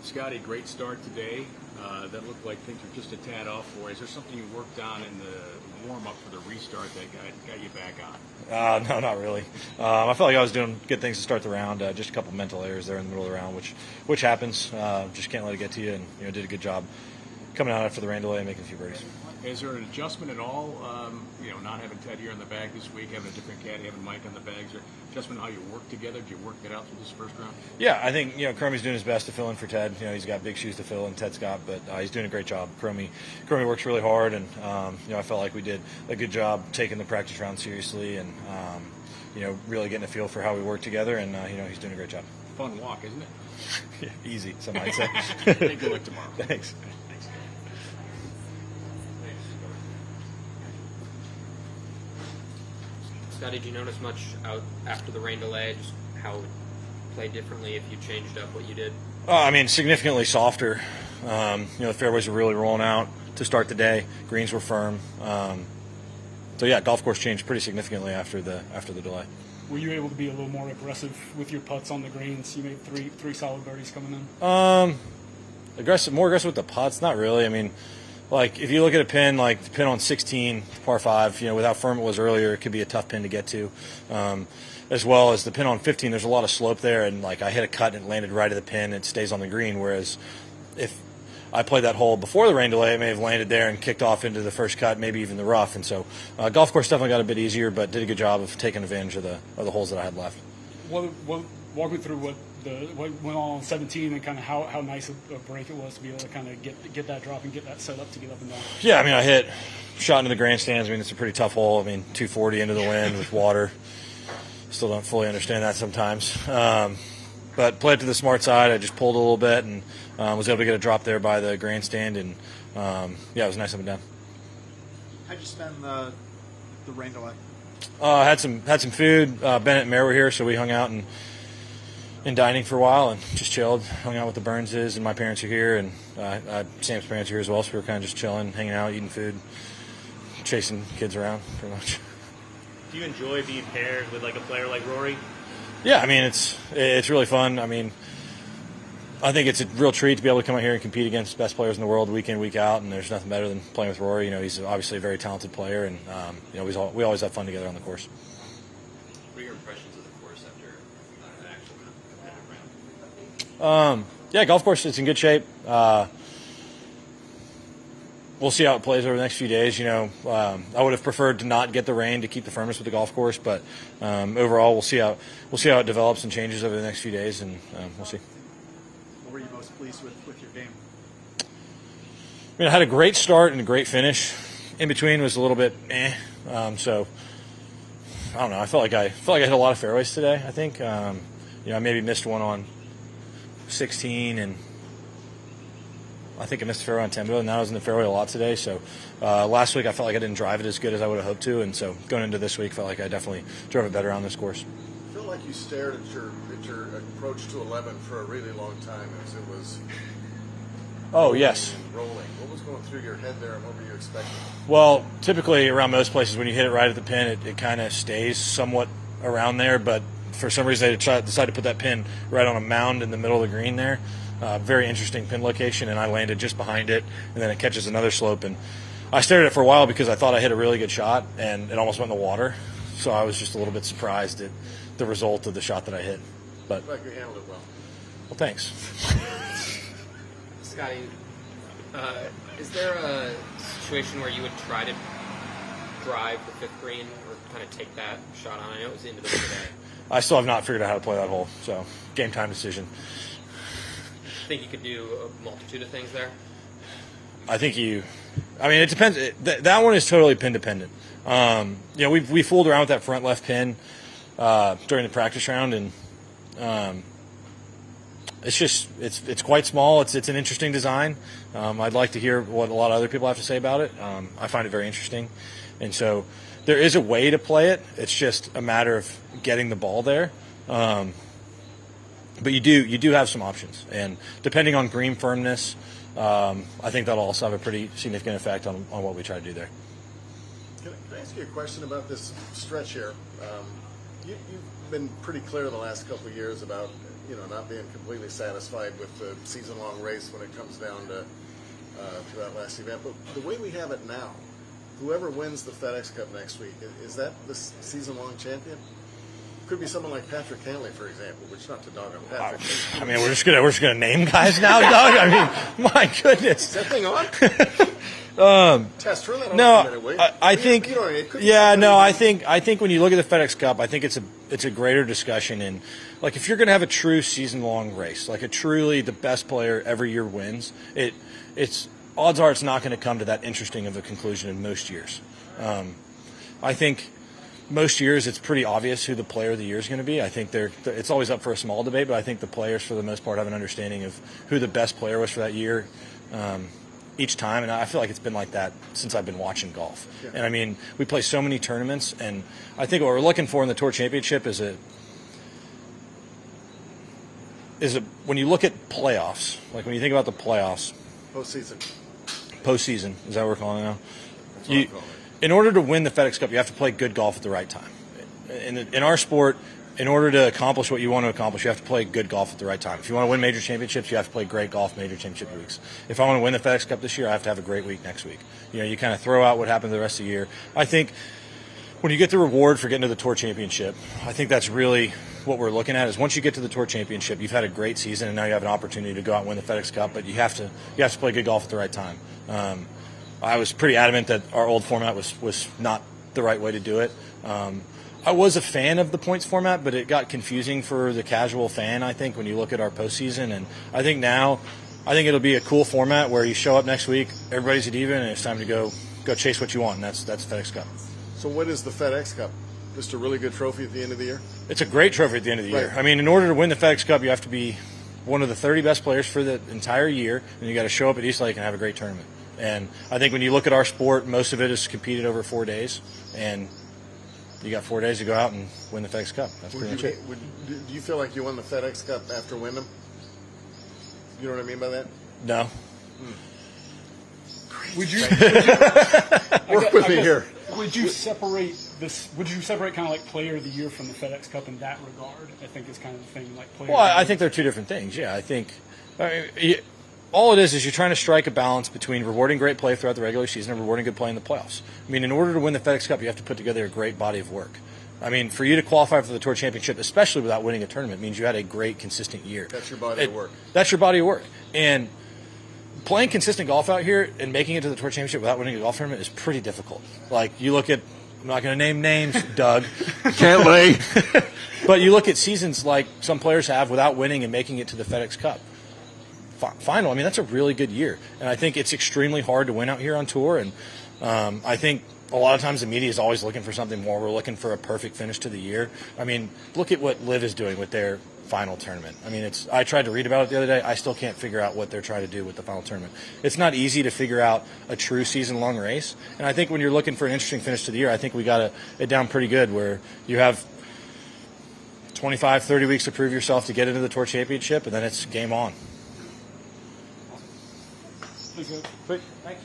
Scottie, great start today. That looked like things were just a tad off for you. Is there something you worked on in the warm-up for the restart that got you back on? No, not really. I felt like I was doing good things to start the round. Just a couple mental errors there in the middle of the round, which happens. Just can't let it get to you, and did a good job coming out after the rain delay and making a few birdies. Is there an adjustment at all? Not having Ted here in the bag this week, having a different caddy, having Mike on the bags, or adjustment how you work together? Did you work that out through this first round? Yeah, I think Cromie's doing his best to fill in for Ted. He's got big shoes to fill, and Ted's got, but he's doing a great job. Cromie works really hard, and I felt like we did a good job taking the practice round seriously, and really getting a feel for how we work together. And he's doing a great job. Fun walk, isn't it? Yeah, easy, some might say. Good luck tomorrow. Thanks. Scottie, did you notice much out after the rain delay, just how it played differently if you changed up what you did? Significantly softer. The fairways were really rolling out to start the day. Greens were firm. Golf course changed pretty significantly after the delay. Were you able to be a little more aggressive with your putts on the greens? You made three solid birdies coming in. More aggressive with the putts? Not really. Like, if you look at a pin, like the pin on 16, par 5, with how firm it was earlier, it could be a tough pin to get to. As well as the pin on 15, there's a lot of slope there, and like I hit a cut and it landed right at the pin, and it stays on the green, whereas if I played that hole before the rain delay, it may have landed there and kicked off into the first cut, maybe even the rough. And so golf course definitely got a bit easier, but did a good job of taking advantage of the holes that I had left. Walk me through what went on 17 and kind of how nice a break it was to be able to kind of get that drop and get that set up to get up and down. Yeah, I shot into the grandstands. It's a pretty tough hole. 240 into the wind with water. Still don't fully understand that sometimes. But played to the smart side. I just pulled a little bit and was able to get a drop there by the grandstand. And, it was nice up and down. How'd you spend the rain delay? Had some food. Bennett and Mare were here, so we hung out and dining for a while and just chilled, hung out with the Burnses, and my parents are here, and Sam's parents are here as well, so we were kind of just chilling, hanging out, eating food, chasing kids around, pretty much. Do you enjoy being paired with like a player like Rory? Yeah, it's really fun. I think it's a real treat to be able to come out here and compete against the best players in the world week in, week out, and there's nothing better than playing with Rory. He's obviously a very talented player, and we always have fun together on the course. What are your impressions of the course after an actual competitive round? Golf course, it's in good shape. We'll see how it plays over the next few days. I would have preferred to not get the rain to keep the firmness with the golf course, but overall, we'll see how it develops and changes over the next few days, and we'll see. What were you most pleased with your game? I had a great start and a great finish. In between was a little bit so I don't know. I felt like I hit a lot of fairways today. I think I maybe missed one on 16, and I think I missed a fairway on 10, but I was in the fairway a lot today. So last week I felt like I didn't drive it as good as I would have hoped to, and so going into this week, felt like I definitely drove it better on this course. I feel like you stared at your approach to 11 for a really long time as it was. Yes. Rolling. What was going through your head there, and what were you expecting? Well, typically around most places, when you hit it right at the pin, it kind of stays somewhat around there. But for some reason, they decided to put that pin right on a mound in the middle of the green there. Very interesting pin location, and I landed just behind it, and then it catches another slope. And I stared at it for a while because I thought I hit a really good shot, and it almost went in the water. So I was just a little bit surprised at the result of the shot that I hit. But I feel like you handled it well. Well, thanks. Scottie, is there a situation where you would try to drive the fifth green or kind of take that shot on? I know it was the end of the today. I still have not figured out how to play that hole, so game time decision. Think you could do a multitude of things there? I think it depends. That one is totally pin dependent. We fooled around with that front left pin during the practice round, and it's quite small. It's an interesting design. I'd like to hear what a lot of other people have to say about it. I find it very interesting, and so there is a way to play it. It's just a matter of getting the ball there. But you do have some options, and depending on green firmness, I think that'll also have a pretty significant effect on what we try to do there. Can I ask you a question about this stretch here? You've been pretty clear the last couple of years about not being completely satisfied with the season-long race when it comes down to that last event. But the way we have it now, whoever wins the FedEx Cup next week, is that the season-long champion? Could be someone like Patrick Hanley, for example, which not to dog on Patrick. I mean, we're just gonna name guys now, Doug. I mean, my goodness. Is that thing on? Test, turn that No, off a minute, wait. I think. You know what I mean? It could be Yeah, something no, you- I think when you look at the FedEx Cup, I think it's a greater discussion. And like, if you're going to have a true season-long race, like a truly the best player every year wins, it's odds are it's not going to come to that interesting of a conclusion in most years. I think most years it's pretty obvious who the player of the year is going to be. I think it's always up for a small debate, but I think the players for the most part have an understanding of who the best player was for that year each time, and I feel like it's been like that since I've been watching golf. Yeah. And I mean, we play so many tournaments, and I think what we're looking for in the Tour Championship is when you look at playoffs, like when you think about the playoffs, postseason, is that what we're calling it now? That's what I'm calling it. In order to win the FedEx Cup, you have to play good golf at the right time. In our sport, in order to accomplish what you want to accomplish, you have to play good golf at the right time. If you want to win major championships, you have to play great golf major championship weeks. If I want to win the FedEx Cup this year, I have to have a great week next week. You kind of throw out what happened the rest of the year. I think when you get the reward for getting to the Tour Championship, I think that's really what we're looking at. Is once you get to the Tour Championship, you've had a great season, and now you have an opportunity to go out and win the FedEx Cup. But you have to play good golf at the right time. I was pretty adamant that our old format was not the right way to do it. I was a fan of the points format, but it got confusing for the casual fan, I think, when you look at our postseason. And I think it'll be a cool format where you show up next week, everybody's at even, and it's time to go chase what you want, and that's FedEx Cup. So what is the FedEx Cup? Just a really good trophy at the end of the year? It's a great trophy at the end of the year. Right. I mean, in order to win the FedEx Cup, you have to be one of the 30 best players for the entire year, and you got to show up at East Lake and have a great tournament. And I think when you look at our sport, most of it is competed over 4 days, and you got 4 days to go out and win the FedEx Cup. That's pretty much it. Do you feel like you won the FedEx Cup after Wyndham? You know what I mean by that? No. Would you Work with me here. Would you separate this? Would you separate kind of like Player of the Year from the FedEx Cup in that regard? I think is kind of the thing. Like player. Well, I think they're two different things. Yeah, I think all it is you're trying to strike a balance between rewarding great play throughout the regular season and rewarding good play in the playoffs. I mean, in order to win the FedEx Cup, you have to put together a great body of work. I mean, for you to qualify for the Tour Championship, especially without winning a tournament, means you had a great, consistent year. That's your body of work. That's your body of work. And playing consistent golf out here and making it to the Tour Championship without winning a golf tournament is pretty difficult. Like, you look at, I'm not going to name names, Doug. Can't wait. But you look at seasons like some players have without winning and making it to the FedEx Cup final. I mean, that's a really good year. And I think it's extremely hard to win out here on tour. And I think a lot of times the media is always looking for something more. We're looking for a perfect finish to the year. I mean, look at what Liv is doing with their final tournament. I mean, I tried to read about it the other day. I still can't figure out what they're trying to do with the final tournament. It's not easy to figure out a true season-long race. And I think when you're looking for an interesting finish to the year, I think we got it down pretty good where you have 25, 30 weeks to prove yourself to get into the Tour Championship, and then it's game on. Thanks. Thanks.